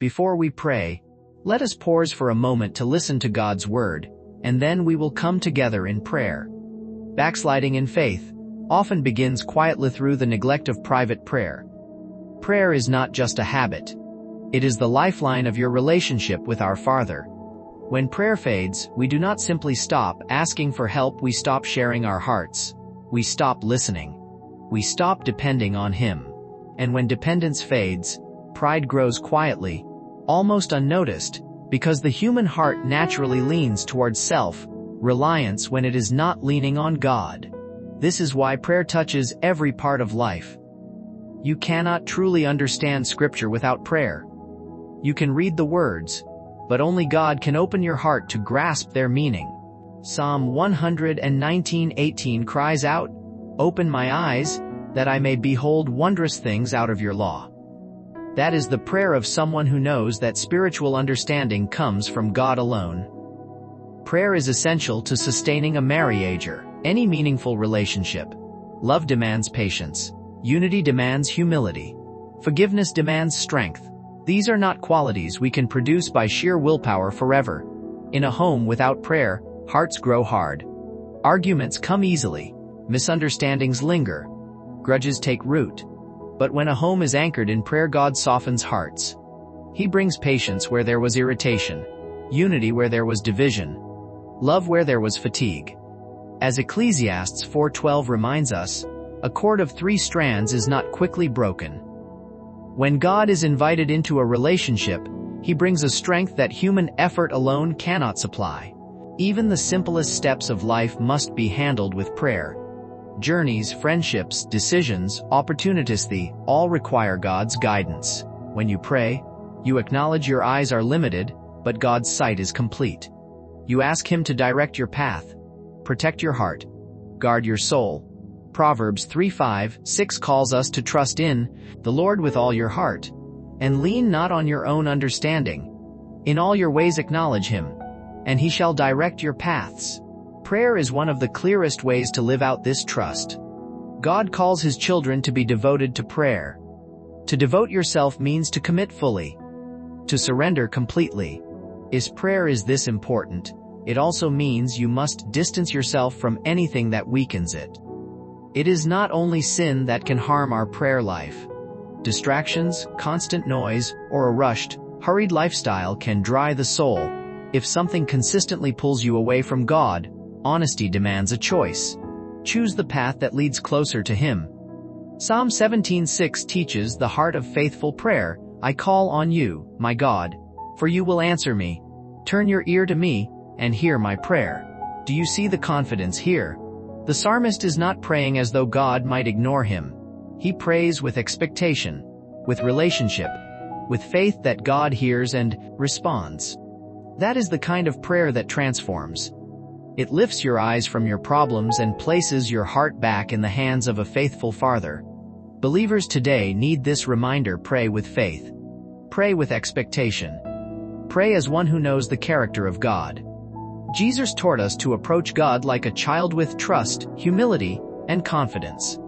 Before we pray, let us pause for a moment to listen to God's word, and then we will come together in prayer. Backsliding in faith often begins quietly through the neglect of private prayer. Prayer is not just a habit. It is the lifeline of your relationship with our Father. When prayer fades, we do not simply stop asking for help, we stop sharing our hearts. We stop listening. We stop depending on Him. And when dependence fades, pride grows quietly, almost unnoticed, because the human heart naturally leans towards self-reliance when it is not leaning on God. This is why prayer touches every part of life. You cannot truly understand Scripture without prayer. You can read the words, but only God can open your heart to grasp their meaning. Psalm 119:18 cries out, "Open my eyes, that I may behold wondrous things out of your law." That is the prayer of someone who knows that spiritual understanding comes from God alone. Prayer is essential to sustaining a marriage or any meaningful relationship. Love demands patience. Unity demands humility. Forgiveness demands strength. These are not qualities we can produce by sheer willpower forever. In a home without prayer, hearts grow hard. Arguments come easily. Misunderstandings linger. Grudges take root. But when a home is anchored in prayer, God softens hearts. He brings patience where there was irritation, unity where there was division, love where there was fatigue. As Ecclesiastes 4:12 reminds us, a cord of 3 strands is not quickly broken. When God is invited into a relationship, He brings a strength that human effort alone cannot supply. Even the simplest steps of life must be handled with prayer. Journeys, friendships, decisions, opportunities, they all require God's guidance. When you pray, you acknowledge your eyes are limited, but God's sight is complete. You ask Him to direct your path, protect your heart, guard your soul. Proverbs 3:5-6 calls us to trust in the Lord with all your heart, and lean not on your own understanding. In all your ways acknowledge Him, and He shall direct your paths. Prayer is one of the clearest ways to live out this trust. God calls His children to be devoted to prayer. To devote yourself means to commit fully, to surrender completely. Prayer is this important. It also means you must distance yourself from anything that weakens it. It is not only sin that can harm our prayer life. Distractions, constant noise, or a rushed, hurried lifestyle can dry the soul. If something consistently pulls you away from God, honesty demands a choice. Choose the path that leads closer to Him. Psalm 17:6 teaches the heart of faithful prayer. I call on you, my God, for you will answer me. Turn your ear to me, and hear my prayer. Do you see the confidence here? The psalmist is not praying as though God might ignore him. He prays with expectation, with relationship, with faith that God hears and responds. That is the kind of prayer that transforms. It lifts your eyes from your problems and places your heart back in the hands of a faithful Father. Believers today need this reminder: pray with faith. Pray with expectation. Pray as one who knows the character of God. Jesus taught us to approach God like a child with trust, humility, and confidence.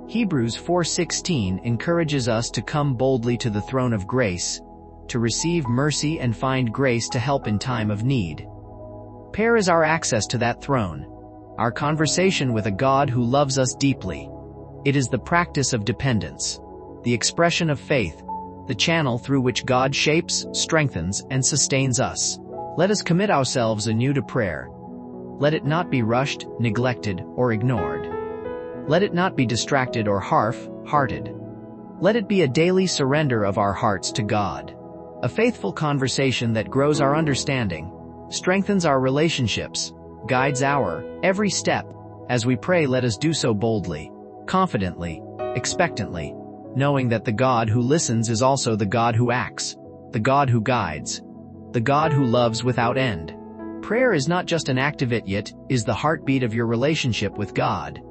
Hebrews 4:16 encourages us to come boldly to the throne of grace, to receive mercy and find grace to help in time of need. Prayer is our access to that throne, our conversation with a God who loves us deeply. It is the practice of dependence, the expression of faith, the channel through which God shapes, strengthens, and sustains us. Let us commit ourselves anew to prayer. Let it not be rushed, neglected, or ignored. Let it not be distracted or half-hearted. Let it be a daily surrender of our hearts to God. A faithful conversation that grows our understanding, strengthens our relationships, guides our every step. As we pray, let us do so boldly, confidently, expectantly, knowing that the God who listens is also the God who acts, the God who guides, the God who loves without end. Prayer is not just an act of it, yet is the heartbeat of your relationship with God.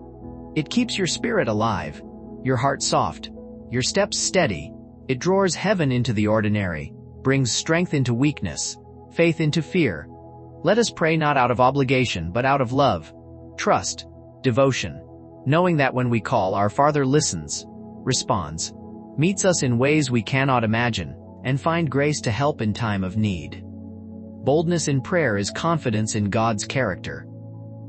It keeps your spirit alive, your heart soft, your steps steady. It draws heaven into the ordinary, brings strength into weakness, faith into fear. Let us pray not out of obligation but out of love, trust, devotion, knowing that when we call, our Father listens, responds, meets us in ways we cannot imagine. and find grace to help in time of need. Boldness in prayer is confidence in God's character.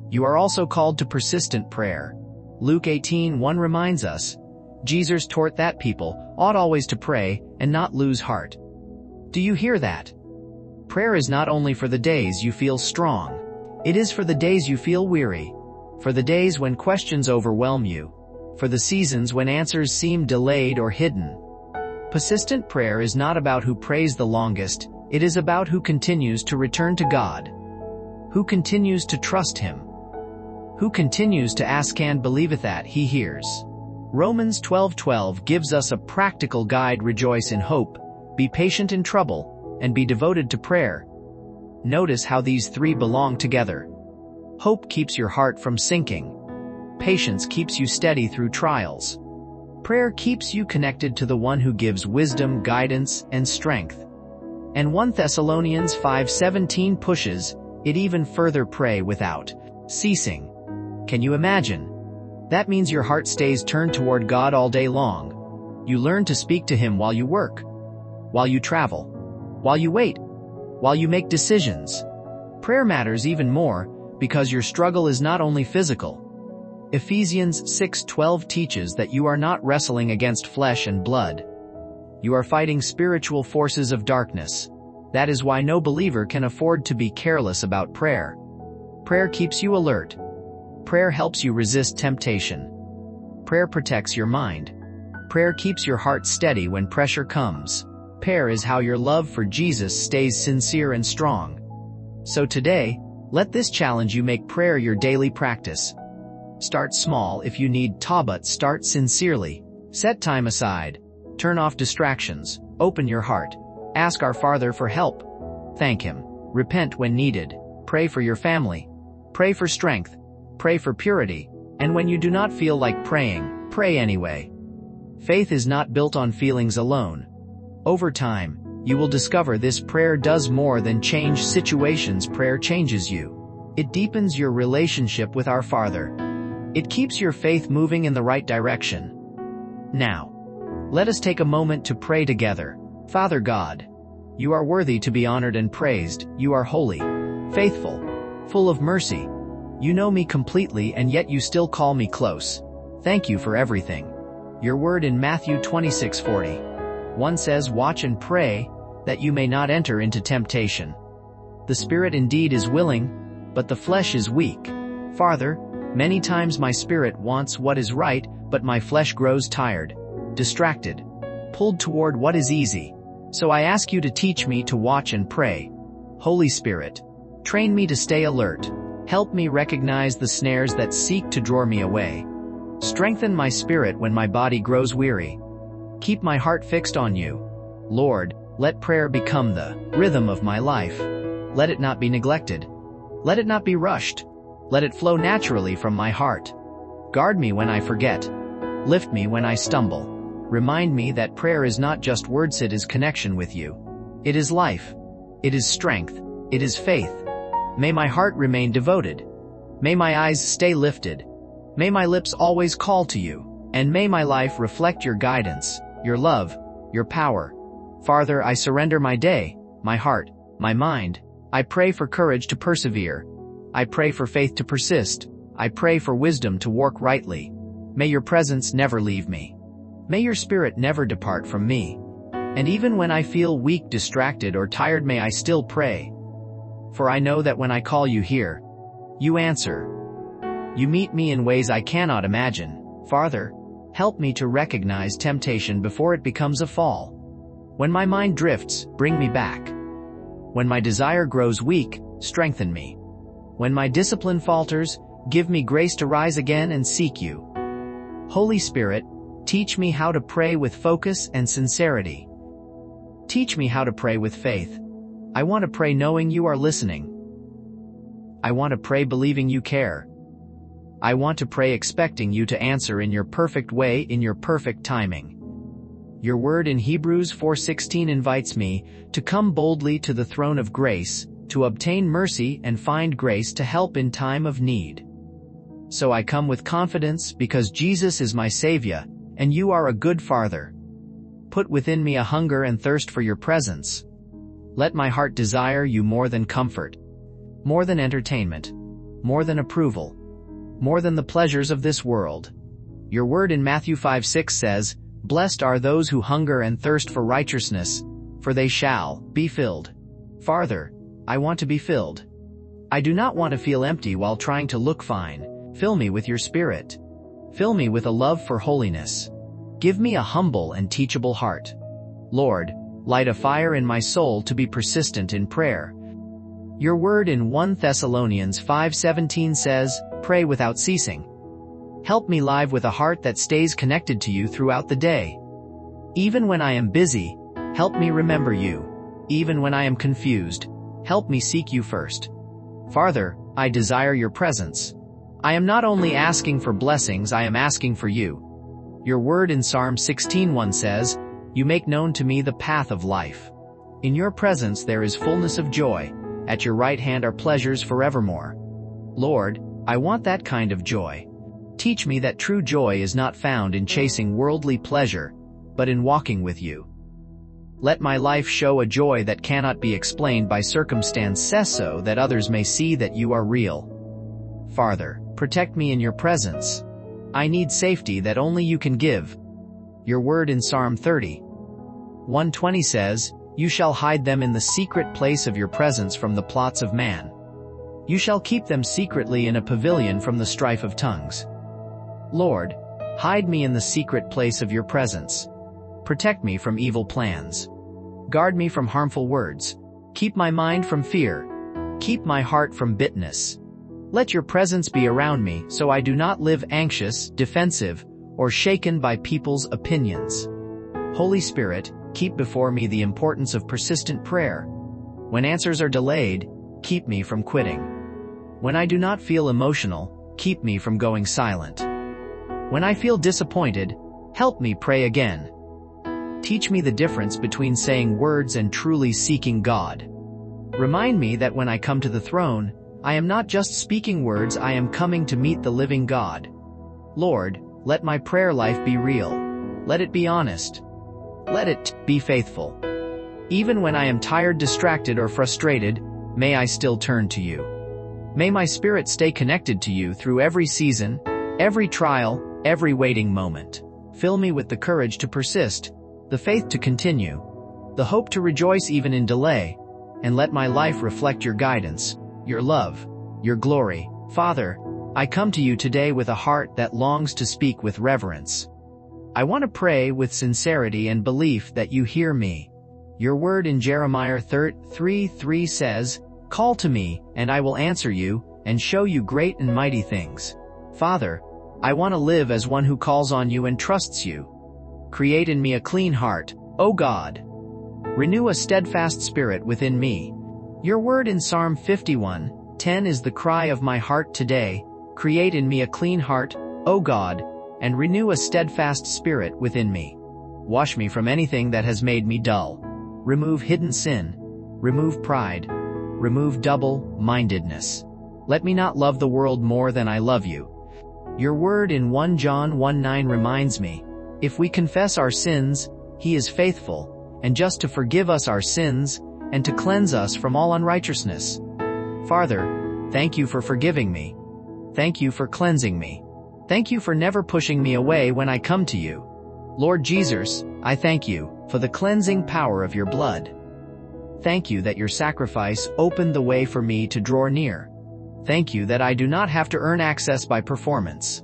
You are also called to persistent prayer. Luke 18:1 reminds us, Jesus taught that people ought always to pray and not lose heart. Do you hear that? Prayer is not only for the days you feel strong. It is for the days you feel weary, for the days when questions overwhelm you, for the seasons when answers seem delayed or hidden. Persistent prayer is not about who prays the longest, it is about who continues to return to God, who continues to trust Him, who continues to ask and believeth that He hears. Romans 12:12 gives us a practical guide: rejoice in hope, be patient in trouble, and be devoted to prayer. Notice how these three belong together. Hope keeps your heart from sinking. Patience keeps you steady through trials. Prayer keeps you connected to the one who gives wisdom, guidance, and strength. And 1 Thessalonians 5:17 pushes it even further: pray without ceasing. Can you imagine? That means your heart stays turned toward God all day long. You learn to speak to Him while you work, while you travel, while you wait, while you make decisions. Prayer matters even more because your struggle is not only physical. Ephesians 6:12 teaches that you are not wrestling against flesh and blood. You are fighting spiritual forces of darkness. That is why no believer can afford to be careless about prayer. Prayer keeps you alert. Prayer helps you resist temptation. Prayer protects your mind. Prayer keeps your heart steady when pressure comes. Prayer is how your love for Jesus stays sincere and strong. So today, let this challenge you: make prayer your daily practice. Start small if you need to, but start sincerely. Set time aside. Turn off distractions. Open your heart. Ask our Father for help. Thank Him. Repent when needed. Pray for your family. Pray for strength. Pray for purity. And when you do not feel like praying, pray anyway. Faith is not built on feelings alone. Over time, you will discover this: prayer does more than change situations. Prayer changes you. It deepens your relationship with our Father. It keeps your faith moving in the right direction. Now, let us take a moment to pray together. Father God, You are worthy to be honored and praised. You are holy, faithful, full of mercy. You know me completely, and yet You still call me close. Thank You for everything. Your word in Matthew 26:41 says, watch and pray, that you may not enter into temptation. The spirit indeed is willing, but the flesh is weak. Father, many times my spirit wants what is right, but my flesh grows tired, distracted, pulled toward what is easy. So I ask You to teach me to watch and pray. Holy Spirit, train me to stay alert. Help me recognize the snares that seek to draw me away. Strengthen my spirit when my body grows weary. Keep my heart fixed on You. Lord, let prayer become the rhythm of my life. Let it not be neglected. Let it not be rushed. Let it flow naturally from my heart. Guard me when I forget. Lift me when I stumble. Remind me that prayer is not just words, it is connection with You. It is life. It is strength. It is faith. May my heart remain devoted. May my eyes stay lifted. May my lips always call to You. And may my life reflect Your guidance, Your love, Your power. Father, I surrender my day, my heart, my mind. I pray for courage to persevere. I pray for faith to persist. I pray for wisdom to walk rightly. May Your presence never leave me. May Your Spirit never depart from me. And even when I feel weak, distracted, or tired, may I still pray. For I know that when I call You hear. You answer. You meet me in ways I cannot imagine. Father, help me to recognize temptation before it becomes a fall. When my mind drifts, bring me back. When my desire grows weak, strengthen me. When my discipline falters, give me grace to rise again and seek You. Holy Spirit, teach me how to pray with focus and sincerity. Teach me how to pray with faith. I want to pray knowing You are listening. I want to pray believing You care. I want to pray expecting You to answer in Your perfect way, in Your perfect timing. Your word in Hebrews 4:16 invites me to come boldly to the throne of grace, to obtain mercy and find grace to help in time of need. So I come with confidence because Jesus is my Savior, and You are a good Father. Put within me a hunger and thirst for your presence. Let my heart desire you more than comfort, more than entertainment, more than approval, more than the pleasures of this world. Your word in Matthew 5:6 says, "Blessed are those who hunger and thirst for righteousness, for they shall be filled." Father, I want to be filled. I do not want to feel empty while trying to look fine. Fill me with your Spirit. Fill me with a love for holiness. Give me a humble and teachable heart. Lord, light a fire in my soul to be persistent in prayer. Your word in 1 Thessalonians 5:17 says, "Pray without ceasing." Help me live with a heart that stays connected to you throughout the day. Even when I am busy, help me remember you. Even when I am confused, help me seek you first. Father, I desire your presence. I am not only asking for blessings, I am asking for you. Your word in Psalm 16:1 says, "You make known to me the path of life. In your presence there is fullness of joy. At your right hand are pleasures forevermore." Lord, I want that kind of joy. Teach me that true joy is not found in chasing worldly pleasure, but in walking with you. Let my life show a joy that cannot be explained by circumstances so that others may see that you are real. Father, protect me in your presence. I need safety that only you can give. Your word in Psalm 30:120 says, "You shall hide them in the secret place of your presence from the plots of man. You shall keep them secretly in a pavilion from the strife of tongues." Lord, hide me in the secret place of your presence. Protect me from evil plans. Guard me from harmful words. Keep my mind from fear. Keep my heart from bitterness. Let your presence be around me so I do not live anxious, defensive, or shaken by people's opinions. Holy Spirit, keep before me the importance of persistent prayer. When answers are delayed, keep me from quitting. When I do not feel emotional, keep me from going silent. When I feel disappointed, help me pray again. Teach me the difference between saying words and truly seeking God. Remind me that when I come to the throne, I am not just speaking words, I am coming to meet the living God. Lord, let my prayer life be real. Let it be honest. Let it be faithful. Even when I am tired, distracted, or frustrated, may I still turn to you. May my spirit stay connected to you through every season, every trial, every waiting moment. Fill me with the courage to persist, the faith to continue, the hope to rejoice even in delay, and let my life reflect your guidance, your love, your glory. Father, I come to you today with a heart that longs to speak with reverence. I want to pray with sincerity and belief that you hear me. Your word in Jeremiah 33:3 says, "Call to me, and I will answer you, and show you great and mighty things." Father, I want to live as one who calls on you and trusts you. Create in me a clean heart, O God. Renew a steadfast spirit within me. Your word in Psalm 51:10 is the cry of my heart today. Create in me a clean heart, O God, and renew a steadfast spirit within me. Wash me from anything that has made me dull. Remove hidden sin. Remove pride. Remove double-mindedness. Let me not love the world more than I love you. Your word in 1 John 1:9 reminds me, if we confess our sins, he is faithful and just to forgive us our sins and to cleanse us from all unrighteousness. Father, thank you for forgiving me. Thank you for cleansing me. Thank you for never pushing me away when I come to you. Lord Jesus, I thank you for the cleansing power of your blood. Thank you that your sacrifice opened the way for me to draw near. Thank you that I do not have to earn access by performance.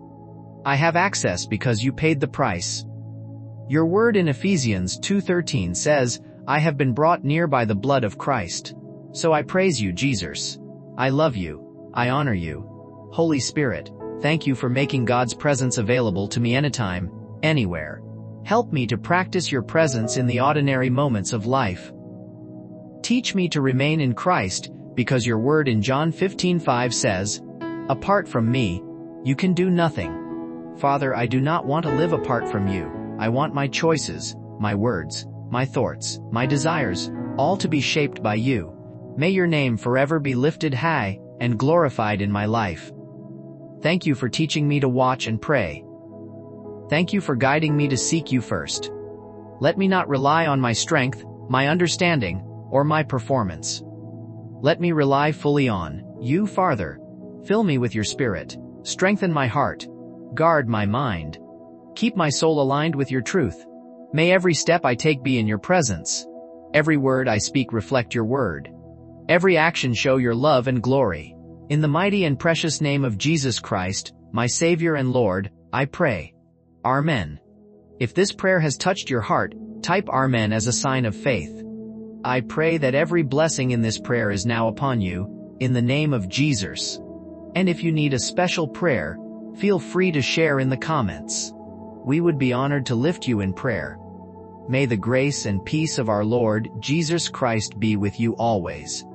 I have access because you paid the price. Your word in Ephesians 2:13 says, I have been brought near by the blood of Christ. So I praise you, Jesus. I love you. I honor you. Holy Spirit, thank you for making God's presence available to me anytime, anywhere. Help me to practice your presence in the ordinary moments of life. Teach me to remain in Christ, because your word in John 15:5 says, apart from me, you can do nothing. Father, I do not want to live apart from you. I want my choices, my words, my thoughts, my desires, all to be shaped by you. May your name forever be lifted high and glorified in my life. Thank you for teaching me to watch and pray. Thank you for guiding me to seek you first. Let me not rely on my strength, my understanding, or my performance. Let me rely fully on you, Father. Fill me with your Spirit. Strengthen my heart. Guard my mind. Keep my soul aligned with your truth. May every step I take be in your presence. Every word I speak reflect your word. Every action show your love and glory. In the mighty and precious name of Jesus Christ, my Savior and Lord, I pray. Amen. If this prayer has touched your heart, type Amen as a sign of faith. I pray that every blessing in this prayer is now upon you, in the name of Jesus. And if you need a special prayer, feel free to share in the comments. We would be honored to lift you in prayer. May the grace and peace of our Lord Jesus Christ be with you always.